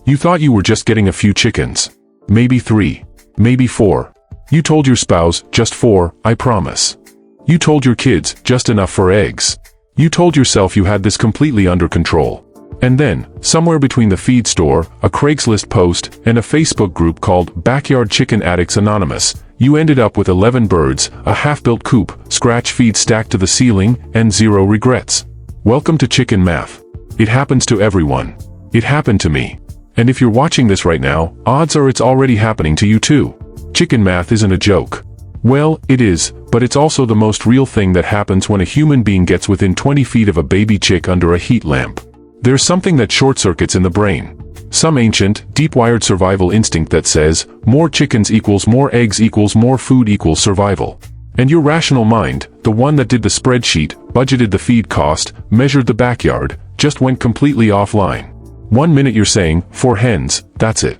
You thought you were just getting a few chickens. Maybe 3. Maybe 4. You told your spouse, just 4, I promise. You told your kids, just enough for eggs. You told yourself you had this completely under control. And then, somewhere between the feed store, a Craigslist post, and a Facebook group called Backyard Chicken Addicts Anonymous, you ended up with 11 birds, a half-built coop, scratch feed stacked to the ceiling, and 0 regrets. Welcome to chicken math. It happens to everyone. It happened to me. And if you're watching this right now, odds are it's already happening to you too. Chicken math isn't a joke. Well, it is, but it's also the most real thing that happens when a human being gets within 20 feet of a baby chick under a heat lamp. There's something that short-circuits in the brain. Some ancient, deep-wired survival instinct that says, more chickens equals more eggs equals more food equals survival. And your rational mind, the one that did the spreadsheet, budgeted the feed cost, measured the backyard, just went completely offline. One minute you're saying, 4 hens, that's it.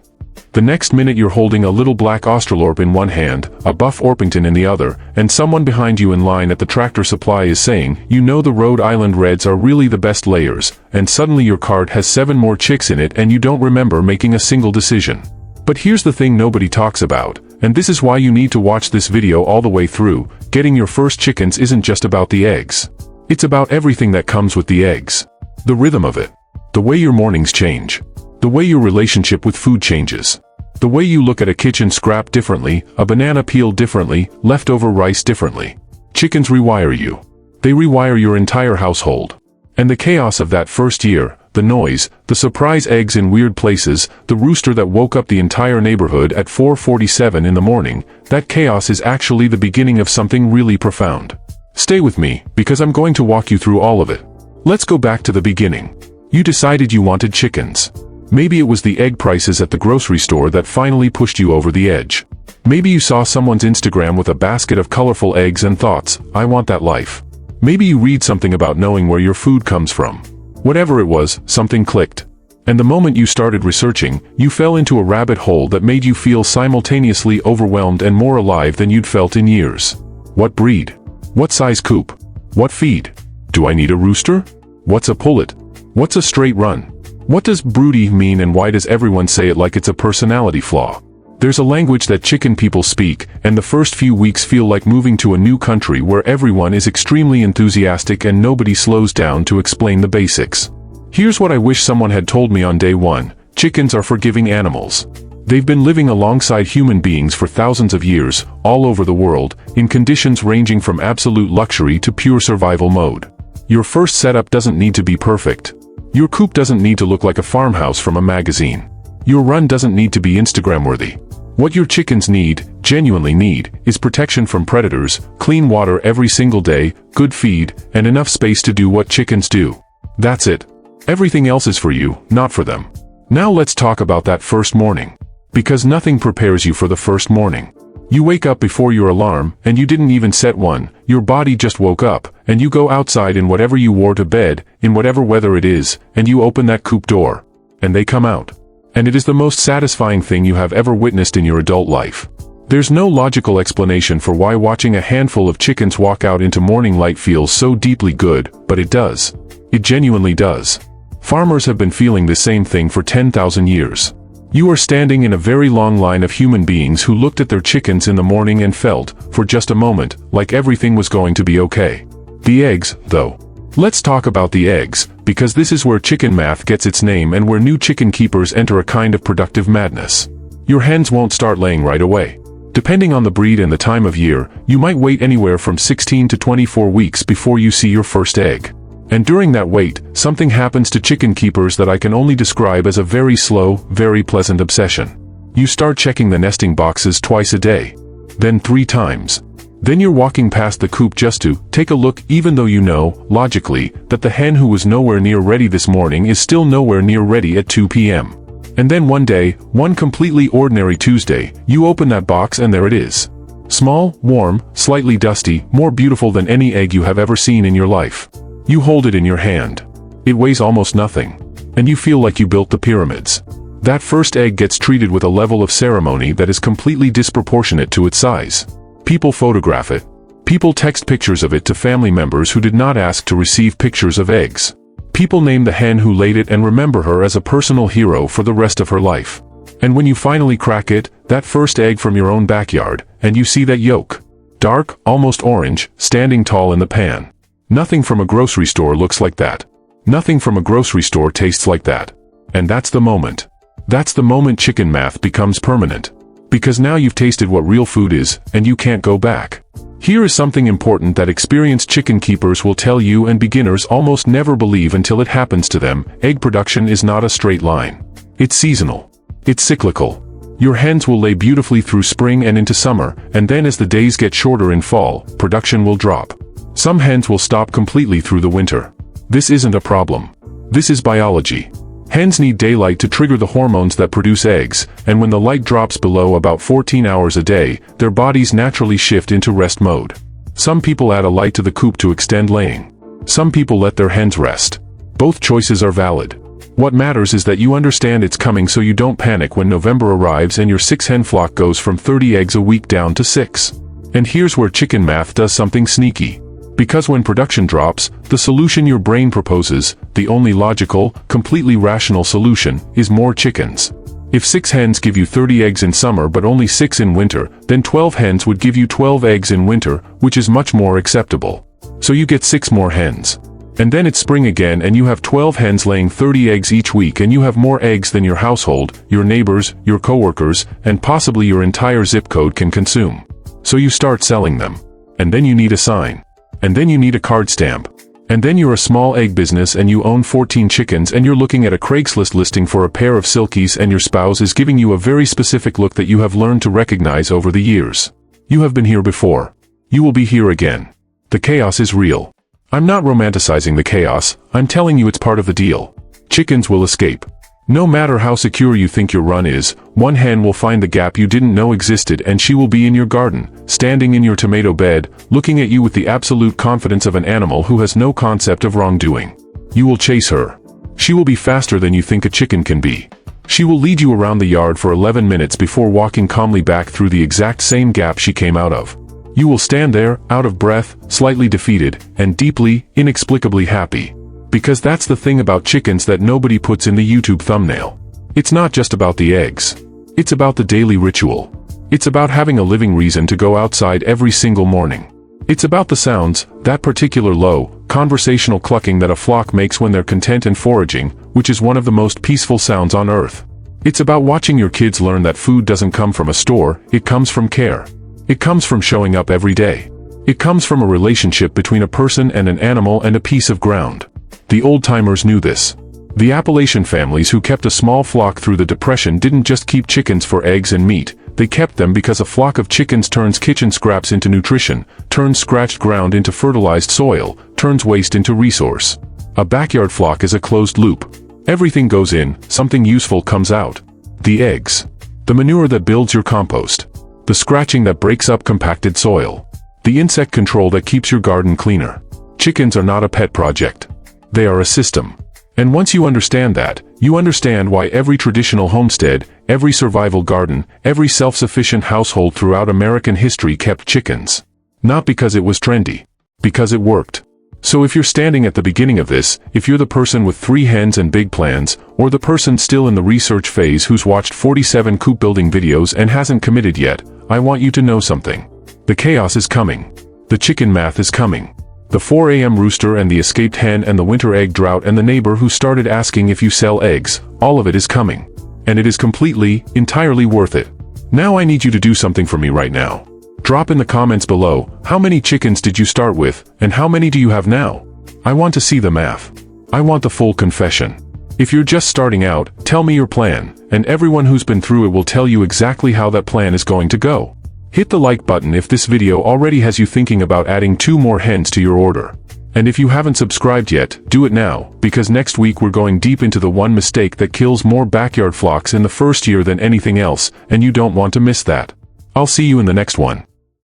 The next minute you're holding a little black Australorp in one hand, a buff Orpington in the other, and someone behind you in line at the Tractor Supply is saying, you know the Rhode Island Reds are really the best layers, and suddenly your cart has 7 more chicks in it and you don't remember making a single decision. But here's the thing nobody talks about, and this is why you need to watch this video all the way through. Getting your first chickens isn't just about the eggs. It's about everything that comes with the eggs. The rhythm of it. The way your mornings change. The way your relationship with food changes. The way you look at a kitchen scrap differently, a banana peel differently, leftover rice differently. Chickens rewire you. They rewire your entire household. And the chaos of that first year, the noise, the surprise eggs in weird places, the rooster that woke up the entire neighborhood at 4:47 in the morning, that chaos is actually the beginning of something really profound. Stay with me, because I'm going to walk you through all of it. Let's go back to the beginning. You decided you wanted chickens. Maybe it was the egg prices at the grocery store that finally pushed you over the edge. Maybe you saw someone's Instagram with a basket of colorful eggs and thoughts, I want that life. Maybe you read something about knowing where your food comes from. Whatever it was, something clicked. And the moment you started researching, you fell into a rabbit hole that made you feel simultaneously overwhelmed and more alive than you'd felt in years. What breed? What size coop? What feed? Do I need a rooster? What's a pullet? What's a straight run? What does broody mean and why does everyone say it like it's a personality flaw? There's a language that chicken people speak, and the first few weeks feel like moving to a new country where everyone is extremely enthusiastic and nobody slows down to explain the basics. Here's what I wish someone had told me on day 1. Chickens are forgiving animals. They've been living alongside human beings for thousands of years, all over the world, in conditions ranging from absolute luxury to pure survival mode. Your first setup doesn't need to be perfect. Your coop doesn't need to look like a farmhouse from a magazine. Your run doesn't need to be Instagram-worthy. What your chickens need, genuinely need, is protection from predators, clean water every single day, good feed, and enough space to do what chickens do. That's it. Everything else is for you, not for them. Now let's talk about that first morning. Because nothing prepares you for the first morning. You wake up before your alarm, and you didn't even set one, your body just woke up, and you go outside in whatever you wore to bed, in whatever weather it is, and you open that coop door. And they come out. And it is the most satisfying thing you have ever witnessed in your adult life. There's no logical explanation for why watching a handful of chickens walk out into morning light feels so deeply good, but it does. It genuinely does. Farmers have been feeling the same thing for 10,000 years. You are standing in a very long line of human beings who looked at their chickens in the morning and felt, for just a moment, like everything was going to be okay. The eggs, though. Let's talk about the eggs, because this is where chicken math gets its name and where new chicken keepers enter a kind of productive madness. Your hens won't start laying right away. Depending on the breed and the time of year, you might wait anywhere from 16 to 24 weeks before you see your first egg. And during that wait, something happens to chicken keepers that I can only describe as a very slow, very pleasant obsession. You start checking the nesting boxes twice a day. Then 3 times. Then you're walking past the coop just to take a look, even though you know, logically, that the hen who was nowhere near ready this morning is still nowhere near ready at 2 p.m. And then one day, one completely ordinary Tuesday, you open that box and there it is. Small, warm, slightly dusty, more beautiful than any egg you have ever seen in your life. You hold it in your hand. It weighs almost nothing. And you feel like you built the pyramids. That first egg gets treated with a level of ceremony that is completely disproportionate to its size. People photograph it. People text pictures of it to family members who did not ask to receive pictures of eggs. People name the hen who laid it and remember her as a personal hero for the rest of her life. And when you finally crack it, that first egg from your own backyard, and you see that yolk, dark, almost orange, standing tall in the pan. Nothing from a grocery store looks like that. Nothing from a grocery store tastes like that. And that's the moment. That's the moment chicken math becomes permanent. Because now you've tasted what real food is, and you can't go back. Here is something important that experienced chicken keepers will tell you and beginners almost never believe until it happens to them. Egg production is not a straight line. It's seasonal. It's cyclical. Your hens will lay beautifully through spring and into summer, and then as the days get shorter in fall, production will drop. Some hens will stop completely through the winter. This isn't a problem. This is biology. Hens need daylight to trigger the hormones that produce eggs, and when the light drops below about 14 hours a day, their bodies naturally shift into rest mode. Some people add a light to the coop to extend laying. Some people let their hens rest. Both choices are valid. What matters is that you understand it's coming so you don't panic when November arrives and your 6-hen flock goes from 30 eggs a week down to 6. And here's where chicken math does something sneaky. Because when production drops, the solution your brain proposes, the only logical, completely rational solution, is more chickens. If 6 hens give you 30 eggs in summer but only 6 in winter, then 12 hens would give you 12 eggs in winter, which is much more acceptable. So you get 6 more hens. And then it's spring again and you have 12 hens laying 30 eggs each week, and you have more eggs than your household, your neighbors, your coworkers, and possibly your entire zip code can consume. So you start selling them. And then you need a sign. And then you need a card stamp. And then you're a small egg business and you own 14 chickens and you're looking at a Craigslist listing for a pair of silkies, and your spouse is giving you a very specific look that you have learned to recognize over the years. You have been here before. You will be here again. The chaos is real. I'm not romanticizing the chaos, I'm telling you it's part of the deal. Chickens will escape. No matter how secure you think your run is, one hen will find the gap you didn't know existed, and she will be in your garden, standing in your tomato bed, looking at you with the absolute confidence of an animal who has no concept of wrongdoing. You will chase her. She will be faster than you think a chicken can be. She will lead you around the yard for 11 minutes before walking calmly back through the exact same gap she came out of. You will stand there, out of breath, slightly defeated, and deeply, inexplicably happy. Because that's the thing about chickens that nobody puts in the YouTube thumbnail. It's not just about the eggs. It's about the daily ritual. It's about having a living reason to go outside every single morning. It's about the sounds, that particular low, conversational clucking that a flock makes when they're content and foraging, which is one of the most peaceful sounds on earth. It's about watching your kids learn that food doesn't come from a store, it comes from care. It comes from showing up every day. It comes from a relationship between a person and an animal and a piece of ground. The old-timers knew this. The Appalachian families who kept a small flock through the Depression didn't just keep chickens for eggs and meat, they kept them because a flock of chickens turns kitchen scraps into nutrition, turns scratched ground into fertilized soil, turns waste into resource. A backyard flock is a closed loop. Everything goes in, something useful comes out. The eggs. The manure that builds your compost. The scratching that breaks up compacted soil. The insect control that keeps your garden cleaner. Chickens are not a pet project. They are a system. And once you understand that, you understand why every traditional homestead, every survival garden, every self-sufficient household throughout American history kept chickens. Not because it was trendy. Because it worked. So if you're standing at the beginning of this, if you're the person with 3 hens and big plans, or the person still in the research phase who's watched 47 coop building videos and hasn't committed yet, I want you to know something. The chaos is coming. The chicken math is coming. The 4 a.m. rooster and the escaped hen and the winter egg drought and the neighbor who started asking if you sell eggs, all of it is coming. And it is completely, entirely worth it. Now I need you to do something for me right now. Drop in the comments below, how many chickens did you start with, and how many do you have now? I want to see the math. I want the full confession. If you're just starting out, tell me your plan, and everyone who's been through it will tell you exactly how that plan is going to go. Hit the like button if this video already has you thinking about adding 2 more hens to your order. And if you haven't subscribed yet, do it now, because next week we're going deep into the one mistake that kills more backyard flocks in the first year than anything else, and you don't want to miss that. I'll see you in the next one.